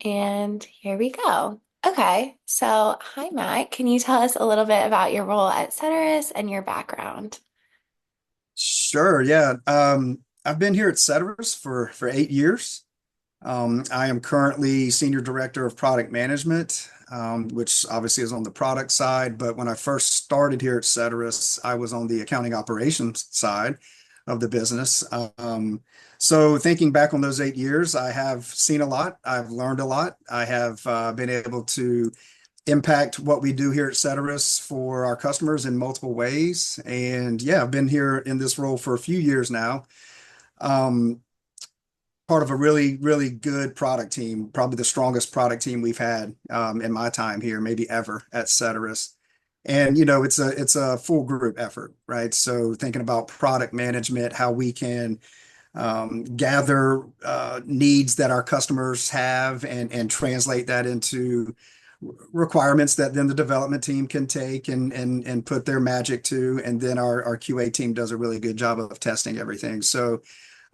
And here we go. Okay, so hi Matt, can you tell us a little bit about your role at Ceterus and your background? Sure, yeah. I've been here at Ceterus for 8 years. I am currently Senior Director of Product Management, which obviously is on the product side. But when I first started here at Ceterus, I was on the accounting operations side of the business. So thinking back on those 8 years, I have seen a lot. I've learned a lot. I have been able to impact what we do here at Ceterus for our customers in multiple ways. And yeah, I've been here in this role for a few years now. Um, Part of a really, really good product team, probably the strongest product team we've had in my time here, maybe ever at Ceterus. And it's a full group effort, right? So thinking about product management, how we can gather needs that our customers have and translate that into requirements that then the development team can take and put their magic to. And then our QA team does a really good job of testing everything. So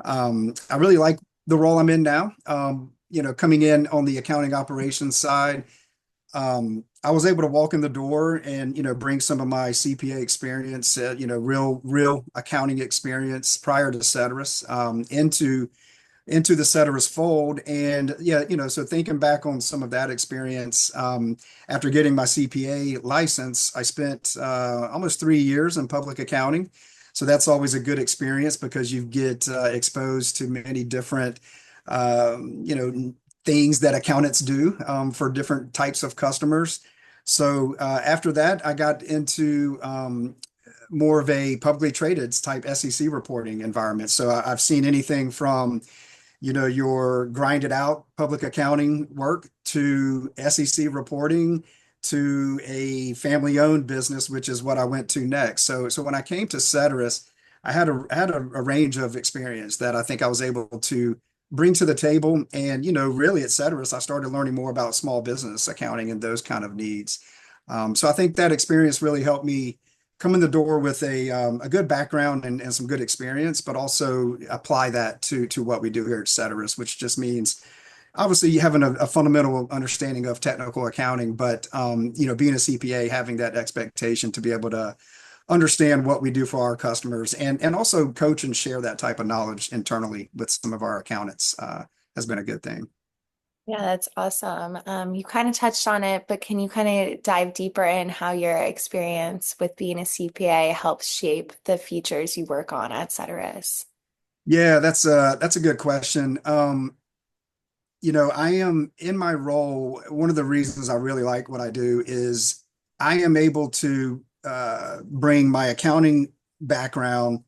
I really like the role I'm in now. Coming in on the accounting operations side, I was able to walk in the door and bring some of my CPA experience, real accounting experience prior to Ceterus into the Ceterus fold. And yeah, so thinking back on some of that experience, after getting my CPA license, I spent almost 3 years in public accounting. So that's always a good experience because you get exposed to many different, things that accountants do for different types of customers. So after that, I got into more of a publicly traded type SEC reporting environment. So I've seen anything from your grinded out public accounting work to SEC reporting to a family owned business, which is what I went to next. So when I came to Ceterus, I had a range of experience that I think I was able to bring to the table. And really at Ceterus, I started learning more about small business accounting and those kind of needs. So I think that experience really helped me come in the door with a good background and some good experience, but also apply that to what we do here at Ceterus, which just means obviously you having a fundamental understanding of technical accounting, but being a CPA, having that expectation to be able to understand what we do for our customers and also coach and share that type of knowledge internally with some of our accountants has been a good thing. Yeah, that's awesome. You kind of touched on it, but can you kind of dive deeper in how your experience with being a CPA helps shape the features you work on at Ceterus? Yeah, that's a good question. I am in my role. One of the reasons I really like what I do is I am able to bring my accounting background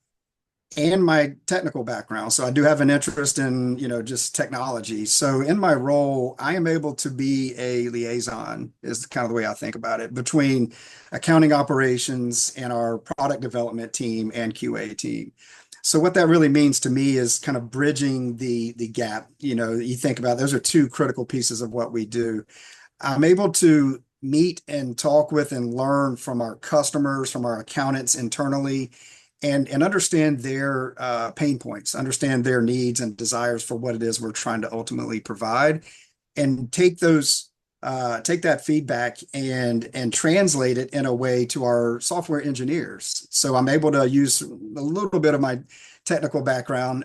and my technical background. So I do have an interest in, just technology. So in my role, I am able to be a liaison, is kind of the way I think about it, between accounting operations and our product development team and QA team. So what that really means to me is kind of bridging the gap. You think about those are two critical pieces of what we do. I'm able to meet and talk with and learn from our customers, from our accountants internally, and understand their pain points, understand their needs and desires for what it is we're trying to ultimately provide, and take that feedback and translate it in a way to our software engineers. So I'm able to use a little bit of my technical background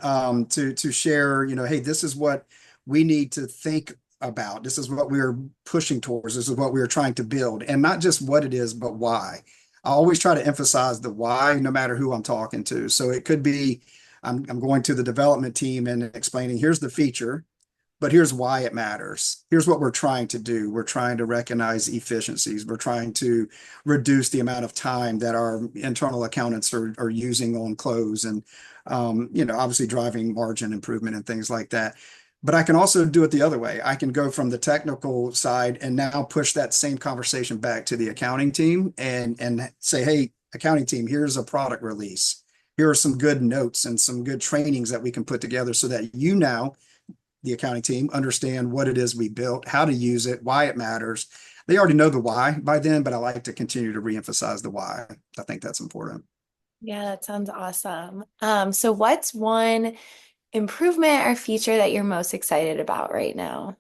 to share, hey, this is what we need to think about. This is what we're pushing towards. This is what we're trying to build, and not just what it is, but why. I always try to emphasize the why, no matter who I'm talking to. So it could be I'm going to the development team and explaining here's the feature, but here's why it matters. Here's what we're trying to do. We're trying to recognize efficiencies. We're trying to reduce the amount of time that our internal accountants are using on close and, obviously driving margin improvement and things like that. But I can also do it the other way. I can go from the technical side and now push that same conversation back to the accounting team and say, hey, accounting team, here's a product release. Here are some good notes and some good trainings that we can put together so that now the accounting team understand what it is we built, how to use it, why it matters. They already know the why by then, but I like to continue to reemphasize the why. I think that's important. Yeah, that sounds awesome. So what's one improvement or feature that you're most excited about right now?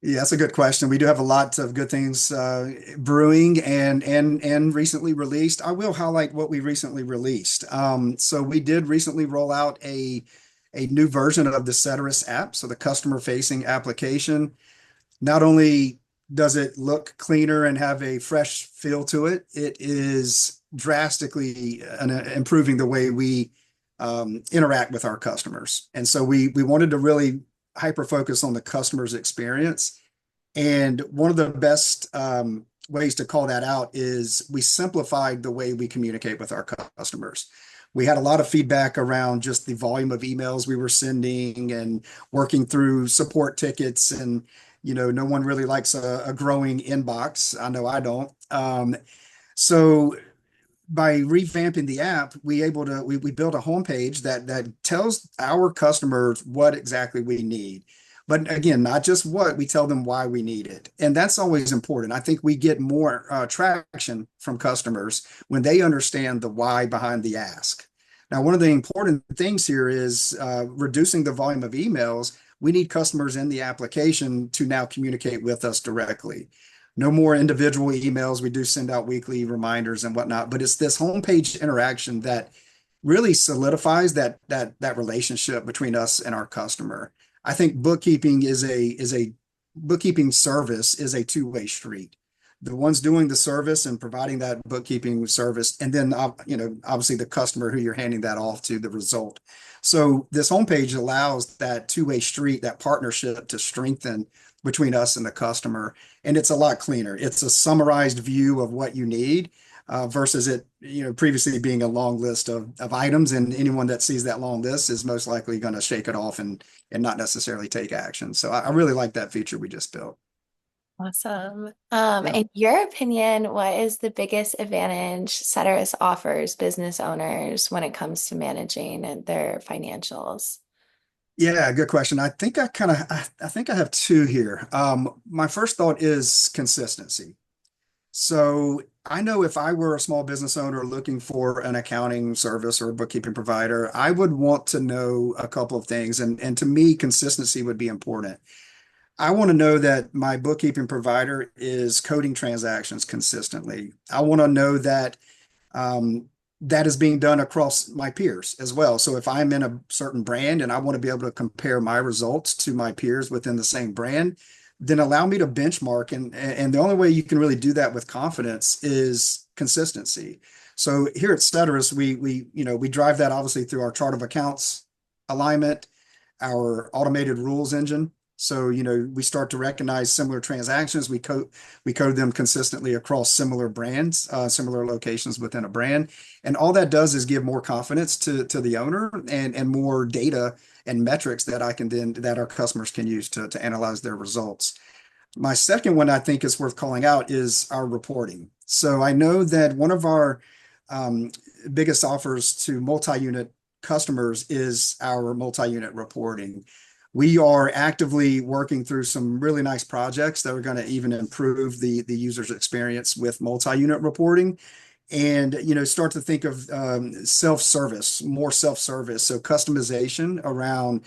Yeah, that's a good question. We do have a lot of good things brewing and recently released. I will highlight what we recently released. So we did recently roll out a new version of the Ceterus app, so the customer-facing application. Not only does it look cleaner and have a fresh feel to it, it is drastically improving the way we interact with our customers. And so we wanted to really hyper focus on the customer's experience. And one of the best ways to call that out is we simplified the way we communicate with our customers. We had a lot of feedback around just the volume of emails we were sending and working through support tickets. And, no one really likes a growing inbox. I know I don't. So by revamping the app, we built a homepage that tells our customers what exactly we need. But again, not just what, we tell them why we need it. And that's always important. I think we get more traction from customers when they understand the why behind the ask. Now, one of the important things here is reducing the volume of emails. We need customers in the application to now communicate with us directly. No more individual emails. We do send out weekly reminders and whatnot, but it's this homepage interaction that really solidifies that relationship between us and our customer. I think bookkeeping service is a two-way street. The ones doing the service and providing that bookkeeping service, and then obviously the customer who you're handing that off to, the result. So this homepage allows that two-way street, that partnership to strengthen between us and the customer, and it's a lot cleaner. It's a summarized view of what you need versus it, previously being a long list of items, and anyone that sees that long list is most likely going to shake it off and not necessarily take action. So I really like that feature we just built. Awesome. Yeah. In your opinion, what is the biggest advantage Ceterus offers business owners when it comes to managing their financials? Yeah, good question. I think I have two here. My first thought is consistency. So I know if I were a small business owner looking for an accounting service or a bookkeeping provider, I would want to know a couple of things. And to me, consistency would be important. I want to know that my bookkeeping provider is coding transactions consistently. I want to know that um, that is being done across my peers as well. So if I'm in a certain brand and I want to be able to compare my results to my peers within the same brand, then allow me to benchmark. And the only way you can really do that with confidence is consistency. So here at Ceterus, we drive that obviously through our chart of accounts alignment, our automated rules engine. So, we start to recognize similar transactions. We code them consistently across similar brands, similar locations within a brand. And all that does is give more confidence to the owner and more data and metrics that our customers can use to analyze their results. My second one I think is worth calling out is our reporting. So I know that one of our um, biggest offers to multi-unit customers is our multi-unit reporting. We are actively working through some really nice projects that are going to even improve the user's experience with multi-unit reporting and start to think of self-service, more self-service, so customization around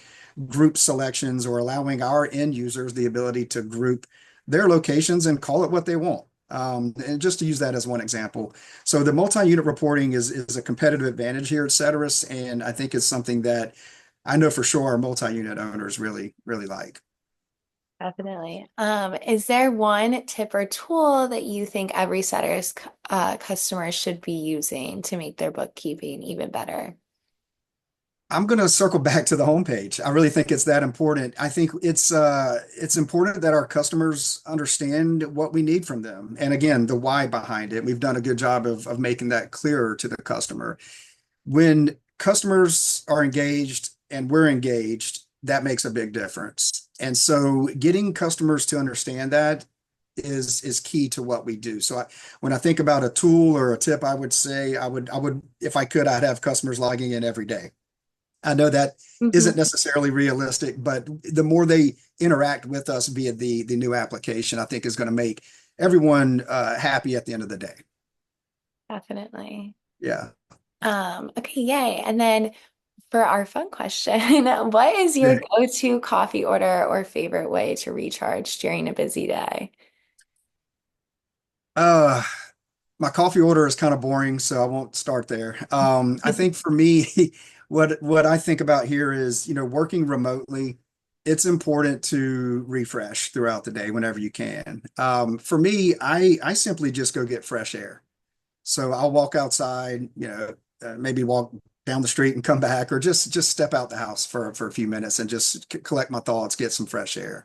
group selections or allowing our end users the ability to group their locations and call it what they want. And just to use that as one example. So the multi-unit reporting is a competitive advantage here at Ceterus, and I think it's something that I know for sure our multi-unit owners really, really like. Definitely. Is there one tip or tool that you think every Ceterus customer should be using to make their bookkeeping even better? I'm going to circle back to the homepage. I really think it's that important. I think it's important that our customers understand what we need from them. And again, the why behind it. We've done a good job of making that clearer to the customer. When customers are engaged and we're engaged, that makes a big difference. And so getting customers to understand that is key to what we do. So when I think about a tool or a tip, I would say I would if I could, I'd have customers logging in every day. I know that isn't Hmm. necessarily realistic, but the more they interact with us via the new application, I think is going to make everyone happy at the end of the day. Definitely. Yeah. Okay, yay. And then for our fun question. What is your Yeah. go-to coffee order or favorite way to recharge during a busy day? Uh, my coffee order is kind of boring, so I won't start there. I think for me, what I think about here is, working remotely, it's important to refresh throughout the day whenever you can. For me, I simply just go get fresh air. So I'll walk outside, maybe walk down the street and come back, or just step out the house for a few minutes and just collect my thoughts, get some fresh air.